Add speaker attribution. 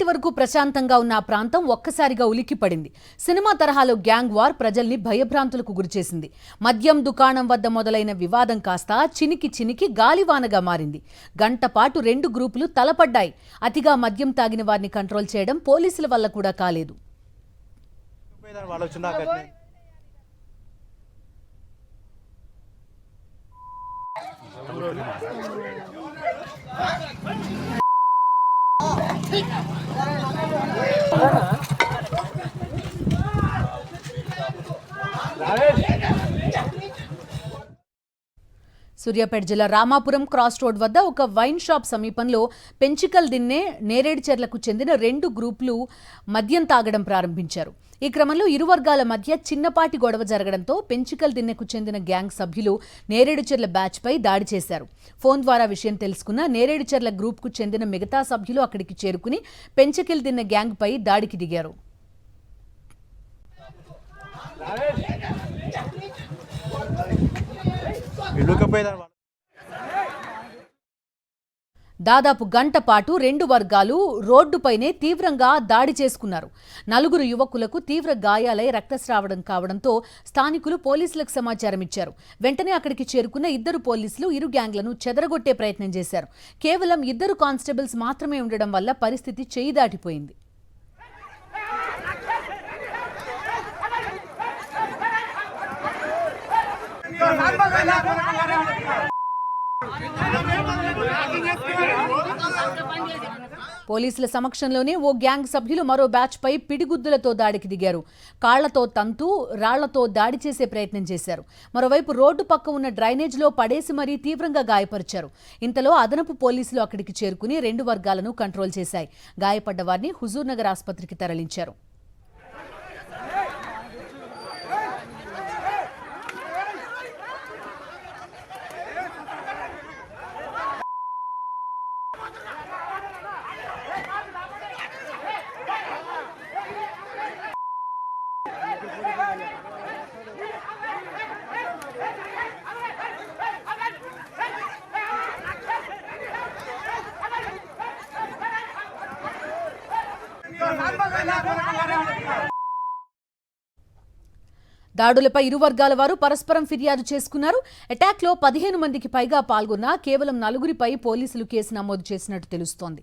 Speaker 1: వరకు ప్రశాంతంగా ఉన్న ఆ ప్రాంతం ఒక్కసారిగా ఉలిక్కిపడింది. సినిమా తరహాలో గ్యాంగ్ వార్ ప్రజల్ని భయభ్రాంతులకు గురిచేసింది. మద్యం దుకాణం వద్ద మొదలైన వివాదం కాస్త చినికి చినికి గాలివానగా మారింది. గంట పాటు రెండు గ్రూపులు తలపడ్డాయి. అతిగా మద్యం తాగిన వారిని కంట్రోల్ చేయడం పోలీసుల వల్ల కూడా కాలేదు. సూర్యాపేట జిల్లా రామాపురం క్రాస్ రోడ్ వద్ద ఒక వైన్ షాప్ సమీపంలో పెంచికల్ దిన్నే నేరేడుచెర్లకు చెందిన రెండు గ్రూపులు మద్యం తాగడం ప్రారంభించారు. ఈ క్రమంలో ఇరు వర్గాల మధ్య చిన్నపాటి గొడవ జరగడంతో పెంచికల్ దిన్నెకు చెందిన గ్యాంగ్ సభ్యులు నేరేడుచెర్ల బ్యాచ్పై దాడి చేశారు. ఫోన్ ద్వారా విషయం తెలుసుకున్న నేరేడుచెర్ల గ్రూప్కు చెందిన మిగతా సభ్యులు అక్కడికి చేరుకుని పెంచికల్ దిన్నె గ్యాంగ్పై దాడికి దిగారు. దాదాపు గంట పాటు రెండు వర్గాలు రోడ్డుపైనే తీవ్రంగా దాడి చేసుకున్నారు. నలుగురు యువకులకు తీవ్ర గాయాలై రక్తస్రావడం కావడంతో స్థానికులు పోలీసులకు సమాచారం ఇచ్చారు. వెంటనే అక్కడికి చేరుకున్న ఇద్దరు పోలీసులు ఇరు గ్యాంగ్లను చెదరగొట్టే ప్రయత్నం చేశారు. కేవలం ఇద్దరు కానిస్టేబుల్స్ మాత్రమే ఉండడం వల్ల పరిస్థితి చేయి దాటిపోయింది. పోలీసుల సమక్షంలోనే ఓ గ్యాంగ్ సభ్యులు మరో బ్యాచ్ పై పిడిగుద్దులతో దాడికి దిగారు. కాళ్లతో తంతు, రాళ్లతో దాడి చేసే ప్రయత్నం చేశారు. మరోవైపు రోడ్డు పక్క ఉన్న డ్రైనేజ్లో పడేసి మరీ తీవ్రంగా గాయపరిచారు. ఇంతలో అదనపు పోలీసులు అక్కడికి చేరుకుని రెండు వర్గాలను కంట్రోల్ చేశాయి. గాయపడ్డ వారిని హుజూర్ నగర్ ఆసుపత్రికి తరలించారు. దాడులపై ఇరు వర్గాల వారు పరస్పరం ఫిర్యాదు చేసుకున్నారు. అటాక్లో 15 మందికి పైగా పాల్గొన్నా కేవలం 4గురిపై పోలీసులు కేసు నమోదు చేసినట్టు తెలుస్తోంది.